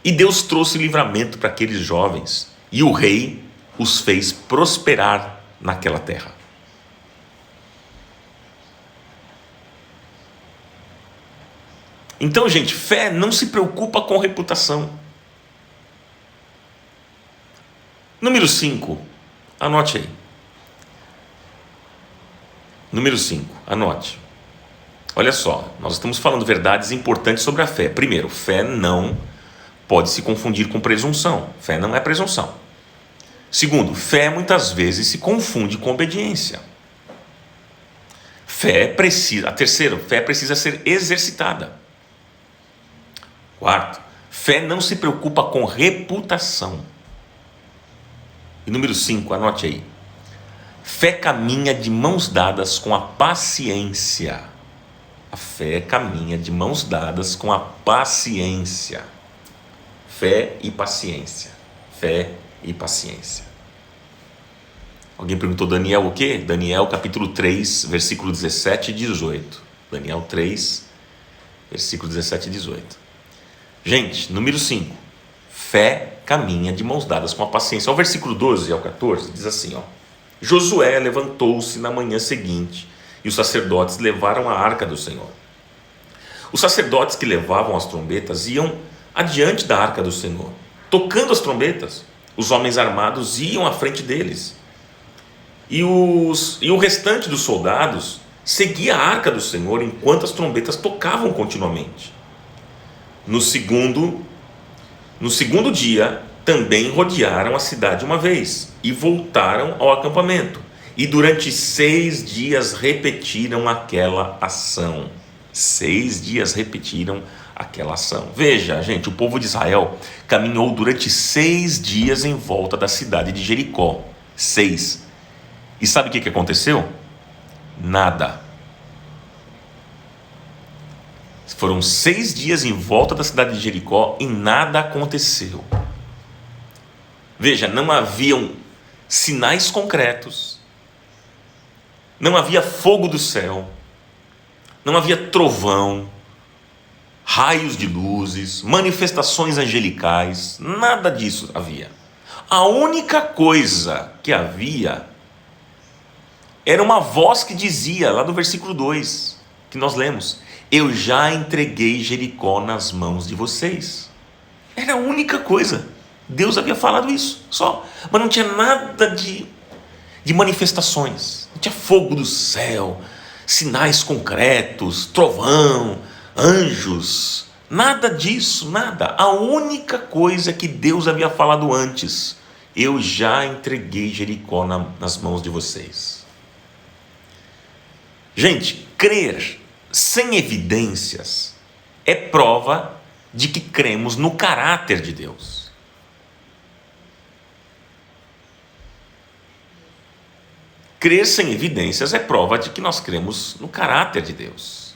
E Deus trouxe livramento para aqueles jovens, e o rei os fez prosperar naquela terra. Então, gente, fé não se preocupa com reputação. Número 5, anote aí. Número 5, anote. Olha só, nós estamos falando verdades importantes sobre a fé. Primeiro, fé não pode se confundir com presunção. Fé não é presunção. Segundo, fé muitas vezes se confunde com obediência. Terceiro, fé precisa ser exercitada. Quarto, fé não se preocupa com reputação. E número 5, anote aí. Fé caminha de mãos dadas com a paciência. A fé caminha de mãos dadas com a paciência. Fé e paciência. Fé e paciência. Alguém perguntou Daniel o quê? Daniel capítulo 3, versículo 17 e 18. Daniel 3, versículo 17 e 18. Gente, número 5. Fé caminha de mãos dadas com a paciência. O versículo 12 ao 14 diz assim, ó. Josué levantou-se na manhã seguinte e os sacerdotes levaram a arca do Senhor. Os sacerdotes que levavam as trombetas iam adiante da arca do Senhor, tocando as trombetas. Os homens armados iam à frente deles. E o restante dos soldados seguia a arca do Senhor enquanto as trombetas tocavam continuamente. No segundo dia, também rodearam a cidade uma vez e voltaram ao acampamento. E durante 6 dias repetiram aquela ação. 6 dias repetiram aquela ação. Veja, gente, o povo de Israel caminhou durante 6 dias em volta da cidade de Jericó. 6. E sabe o que aconteceu? Nada. Foram 6 dias em volta da cidade de Jericó e nada aconteceu. Veja, não haviam sinais concretos, não havia fogo do céu, não havia trovão, raios de luzes, manifestações angelicais, nada disso havia. A única coisa que havia era uma voz que dizia, lá no versículo 2, que nós lemos: eu já entreguei Jericó nas mãos de vocês. Era a única coisa. Deus havia falado isso, só. Mas não tinha nada de manifestações. Não tinha fogo do céu, sinais concretos, trovão, anjos. Nada disso, nada. A única coisa que Deus havia falado antes: eu já entreguei Jericó nas mãos de vocês. Gente, crer sem evidências é prova de que cremos no caráter de Deus. Crer sem evidências é prova de que nós cremos no caráter de Deus.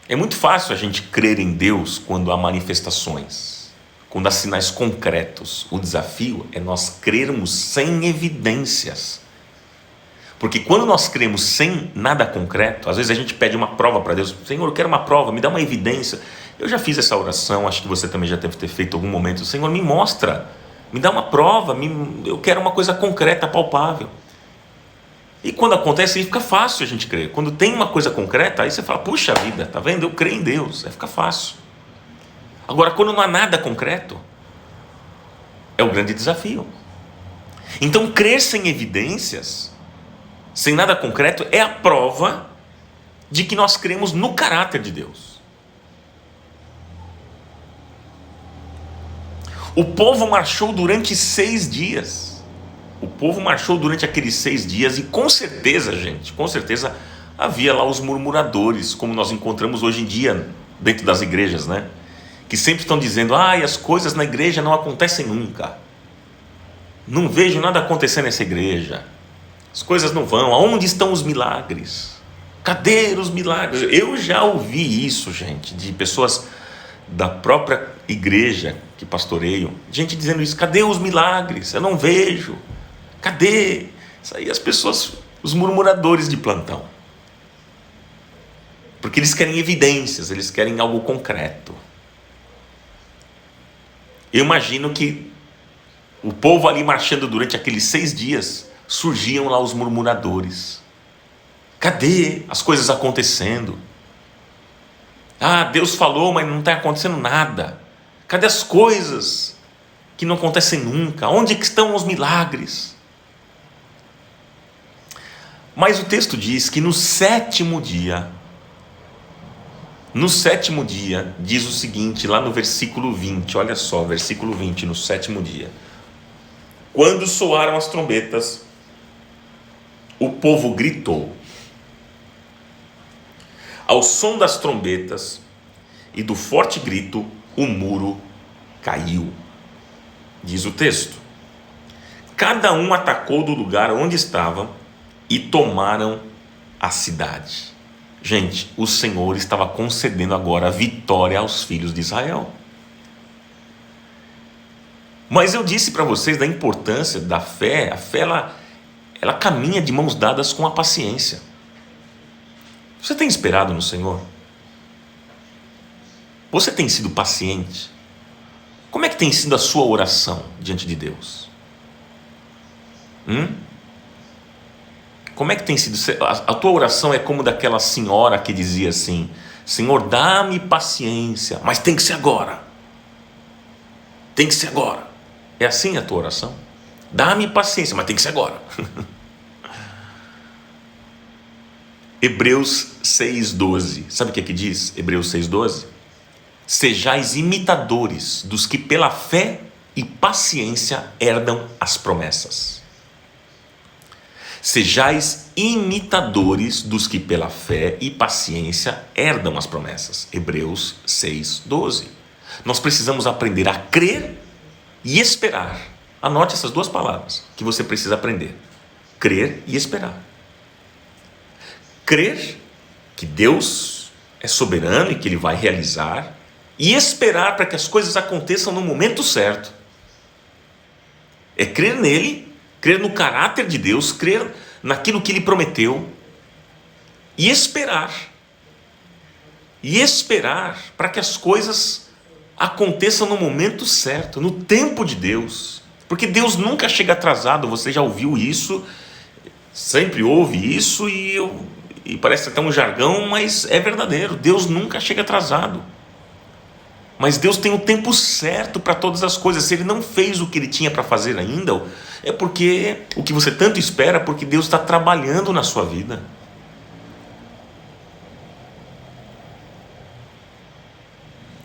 É muito fácil a gente crer em Deus quando há manifestações, quando há sinais concretos. O desafio é nós crermos sem evidências. Porque quando nós cremos sem nada concreto, às vezes a gente pede uma prova para Deus. Senhor, eu quero uma prova, me dá uma evidência. Eu já fiz essa oração, acho que você também já deve ter feito em algum momento. Senhor, me mostra, me dá uma prova, eu quero uma coisa concreta, palpável. E quando acontece, aí fica fácil a gente crer. Quando tem uma coisa concreta, aí você fala, puxa vida, tá vendo? Eu creio em Deus, aí fica fácil. Agora, quando não há nada concreto, é o grande desafio. Então, crer sem evidências, sem nada concreto, é a prova de que nós cremos no caráter de Deus. O povo marchou durante 6 dias. O povo marchou durante aqueles 6 dias e com certeza, gente, com certeza havia lá os murmuradores, como nós encontramos hoje em dia dentro das igrejas, né? Que sempre estão dizendo, as coisas na igreja não acontecem nunca. Não vejo nada acontecer nessa igreja. As coisas não vão. Aonde estão os milagres? Cadê os milagres? Eu já ouvi isso, gente, de pessoas da própria igreja que pastoreio, gente dizendo isso, cadê os milagres? Eu não vejo. Cadê? Isso aí as pessoas, os murmuradores de plantão. Porque eles querem evidências, eles querem algo concreto. Eu imagino que o povo ali marchando durante aqueles 6 dias, surgiam lá os murmuradores. Cadê as coisas acontecendo? Deus falou, mas não está acontecendo nada. Cadê as coisas que não acontecem nunca? Onde estão os milagres? Mas o texto diz que no sétimo dia, diz o seguinte, lá no versículo 20, olha só, versículo 20, no sétimo dia. Quando soaram as trombetas, o povo gritou. Ao som das trombetas e do forte grito, o muro caiu. Diz o texto. Cada um atacou do lugar onde estava e tomaram a cidade. Gente, o Senhor estava concedendo agora a vitória aos filhos de Israel. Mas eu disse para vocês da importância da fé. A fé, ela caminha de mãos dadas com a paciência. Você tem esperado no Senhor? Você tem sido paciente? Como é que tem sido a sua oração diante de Deus? Como é que tem sido? A tua oração é como daquela senhora que dizia assim, Senhor, dá-me paciência, mas tem que ser agora. Tem que ser agora. É assim a tua oração? Dá-me paciência, mas tem que ser agora. Hebreus 6,12. Sabe o que diz? Hebreus 6,12. Sejais imitadores dos que pela fé e paciência herdam as promessas. Sejais imitadores dos que pela fé e paciência herdam as promessas. Hebreus 6,12. Nós precisamos aprender a crer e esperar. Anote essas 2 palavras que você precisa aprender. Crer e esperar. Crer que Deus é soberano e que Ele vai realizar, e esperar para que as coisas aconteçam no momento certo. É crer nele, crer no caráter de Deus, crer naquilo que Ele prometeu, e esperar para que as coisas aconteçam no momento certo, no tempo de Deus, porque Deus nunca chega atrasado. Você já ouviu isso, sempre ouve isso, e parece até um jargão, mas é verdadeiro. Deus nunca chega atrasado. Mas Deus tem o tempo certo para todas as coisas. Se Ele não fez o que Ele tinha para fazer ainda, é porque o que você tanto espera, porque Deus está trabalhando na sua vida.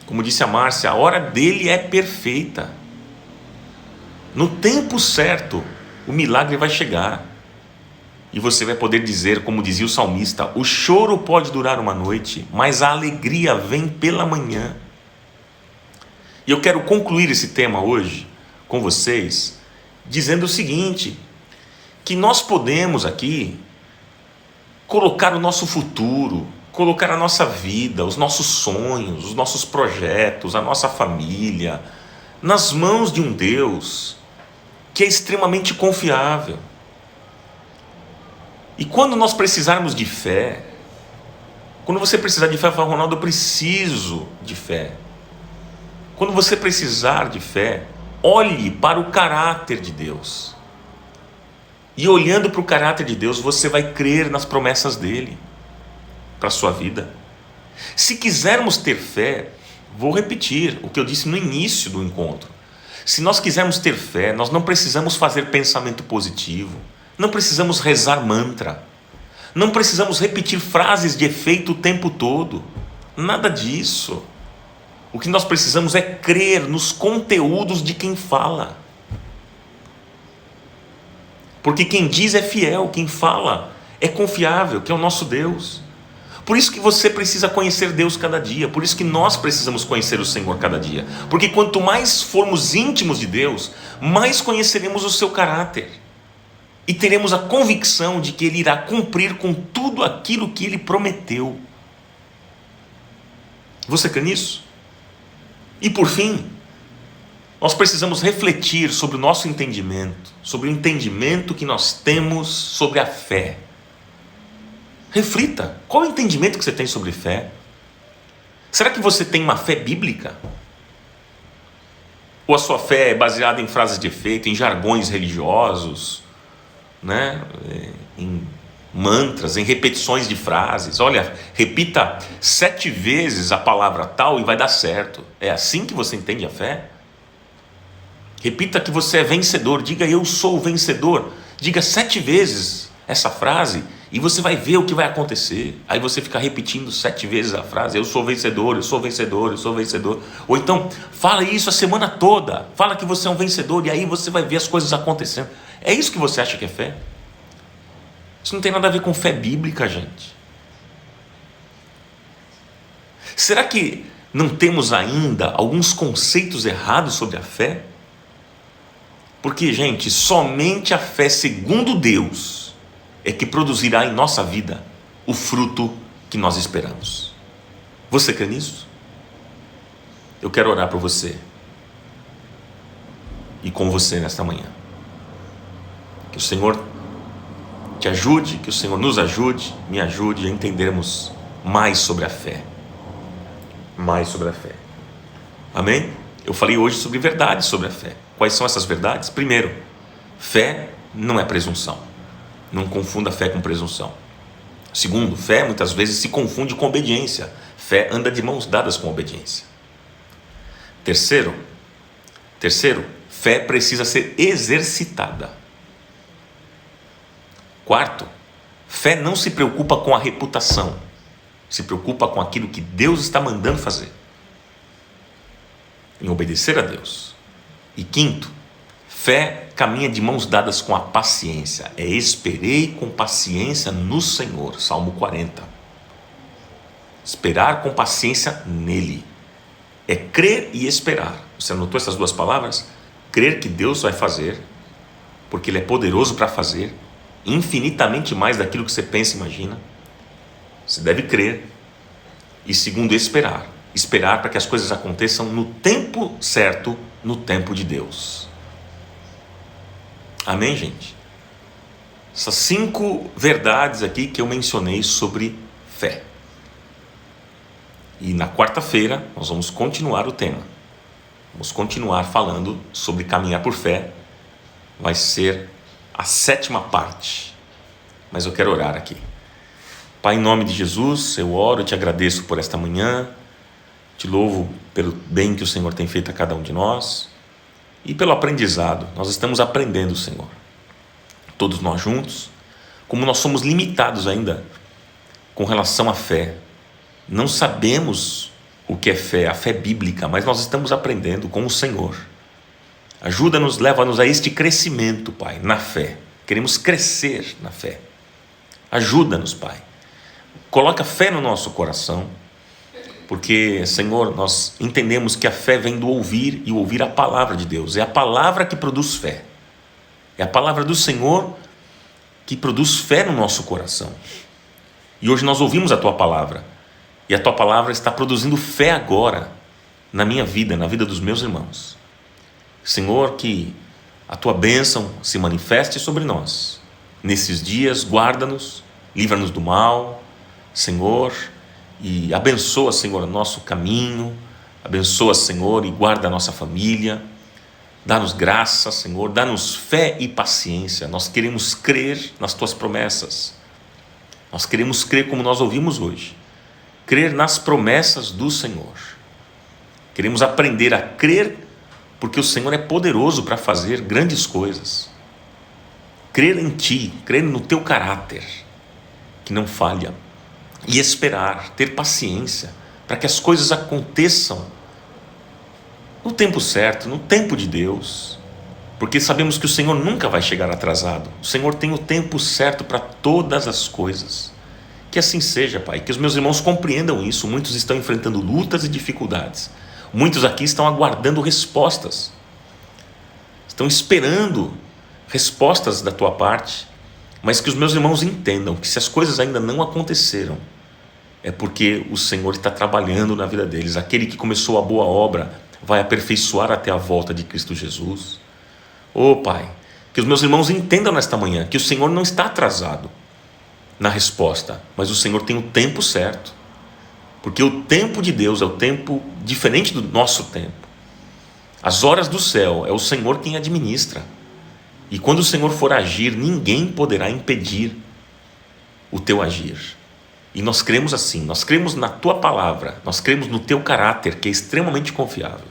Como disse a Márcia, a hora dele é perfeita. No tempo certo, o milagre vai chegar. E você vai poder dizer, como dizia o salmista, o choro pode durar uma noite, mas a alegria vem pela manhã. E eu quero concluir esse tema hoje com vocês, dizendo o seguinte, que nós podemos aqui colocar o nosso futuro, colocar a nossa vida, os nossos sonhos, os nossos projetos, a nossa família, nas mãos de um Deus que é extremamente confiável. E quando nós precisarmos de fé, quando você precisar de fé, fala, Ronaldo, eu preciso de fé. Quando você precisar de fé, olhe para o caráter de Deus. E olhando para o caráter de Deus, você vai crer nas promessas dele para a sua vida. Se quisermos ter fé, vou repetir o que eu disse no início do encontro. Se nós quisermos ter fé, nós não precisamos fazer pensamento positivo, não precisamos rezar mantra, não precisamos repetir frases de efeito o tempo todo, nada disso. O que nós precisamos é crer nos conteúdos de quem fala. Porque quem diz é fiel, quem fala é confiável, que é o nosso Deus. Por isso que você precisa conhecer Deus cada dia, por isso que nós precisamos conhecer o Senhor cada dia. Porque quanto mais formos íntimos de Deus, mais conheceremos o seu caráter. E teremos a convicção de que Ele irá cumprir com tudo aquilo que Ele prometeu. Você crê nisso? E por fim, nós precisamos refletir sobre o nosso entendimento, sobre o entendimento que nós temos sobre a fé. Reflita, qual é o entendimento que você tem sobre fé? Será que você tem uma fé bíblica? Ou a sua fé é baseada em frases de efeito, em jargões religiosos, né? Em mantras, em repetições de frases? Olha, repita 7 vezes a palavra tal e vai dar certo. É assim que você entende a fé? Repita que você é vencedor, diga eu sou vencedor, diga 7 vezes essa frase e você vai ver o que vai acontecer. Aí você fica repetindo 7 vezes a frase, eu sou vencedor, eu sou vencedor, eu sou vencedor. Ou então, fala isso a semana toda, fala que você é um vencedor e aí você vai ver as coisas acontecendo. É isso que você acha que é fé? Isso não tem nada a ver com fé bíblica, gente. Será que não temos ainda alguns conceitos errados sobre a fé? Porque, gente, somente a fé segundo Deus é que produzirá em nossa vida o fruto que nós esperamos. Você crê nisso? Eu quero orar por você e com você nesta manhã. Que o Senhor te ajude, que o Senhor nos ajude, me ajude a entendermos mais sobre a fé. Mais sobre a fé. Amém? Eu falei hoje sobre verdades sobre a fé. Quais são essas verdades? Primeiro, fé não é presunção. Não confunda fé com presunção. Segundo, fé muitas vezes se confunde com obediência. Fé anda de mãos dadas com obediência. Terceiro, fé precisa ser exercitada. Quarto, fé não se preocupa com a reputação, se preocupa com aquilo que Deus está mandando fazer, em obedecer a Deus. E quinto, fé caminha de mãos dadas com a paciência. Esperei com paciência no Senhor. Salmo 40. Esperar com paciência nele. É crer e esperar. Você anotou essas 2 palavras? Crer que Deus vai fazer, porque Ele é poderoso para fazer, infinitamente mais daquilo que você pensa e imagina. Você deve crer. E segundo, esperar. Esperar para que as coisas aconteçam no tempo certo, no tempo de Deus. Amém, gente? Essas 5 verdades aqui que eu mencionei sobre fé. E na quarta-feira nós vamos continuar o tema. Vamos continuar falando sobre caminhar por fé. Vai ser a 7ª parte. Mas eu quero orar aqui. Pai, em nome de Jesus, eu oro, eu te agradeço por esta manhã. Te louvo pelo bem que o Senhor tem feito a cada um de nós e pelo aprendizado. Nós estamos aprendendo, Senhor, todos nós juntos, como nós somos limitados ainda com relação à fé. Não sabemos o que é fé, a fé bíblica, mas nós estamos aprendendo com o Senhor. Ajuda-nos, leva-nos a este crescimento, Pai, na fé. Queremos crescer na fé. Ajuda-nos, Pai. Coloca fé no nosso coração. Porque, Senhor, nós entendemos que a fé vem do ouvir e ouvir a palavra de Deus. É a palavra que produz fé. É a palavra do Senhor que produz fé no nosso coração. E hoje nós ouvimos a Tua palavra. E a Tua palavra está produzindo fé agora na minha vida, na vida dos meus irmãos. Senhor, que a Tua bênção se manifeste sobre nós. Nesses dias, guarda-nos, livra-nos do mal, Senhor, e abençoa, Senhor, nosso caminho, abençoa, Senhor, e guarda a nossa família. Dá-nos graça, Senhor, dá-nos fé e paciência. Nós queremos crer nas Tuas promessas. Nós queremos crer como nós ouvimos hoje. Crer nas promessas do Senhor. Queremos aprender a crer porque o Senhor é poderoso para fazer grandes coisas. Crer em Ti, crer no Teu caráter, que não falha. E esperar, ter paciência para que as coisas aconteçam no tempo certo, no tempo de Deus, porque sabemos que o Senhor nunca vai chegar atrasado. O Senhor tem o tempo certo para todas as coisas. Que assim seja, Pai, que os meus irmãos compreendam isso. Muitos estão enfrentando lutas e dificuldades. Muitos aqui estão aguardando respostas, estão esperando respostas da Tua parte, mas que os meus irmãos entendam que se as coisas ainda não aconteceram, é porque o Senhor está trabalhando na vida deles. Aquele que começou a boa obra vai aperfeiçoar até a volta de Cristo Jesus. Pai, que os meus irmãos entendam nesta manhã que o Senhor não está atrasado na resposta, mas o Senhor tem o tempo certo, porque o tempo de Deus é o tempo diferente do nosso tempo. As horas do céu é o Senhor quem administra, e quando o Senhor for agir, ninguém poderá impedir o Teu agir. E nós cremos assim, nós cremos na Tua palavra, nós cremos no Teu caráter, que é extremamente confiável.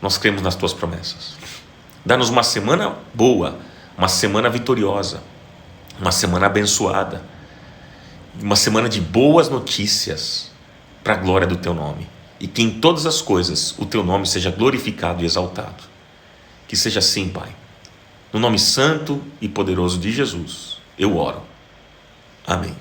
Nós cremos nas Tuas promessas. Dá-nos uma semana boa, uma semana vitoriosa, uma semana abençoada, uma semana de boas notícias para a glória do Teu nome. E que em todas as coisas o Teu nome seja glorificado e exaltado. Que seja assim, Pai. No nome santo e poderoso de Jesus, eu oro. Amém.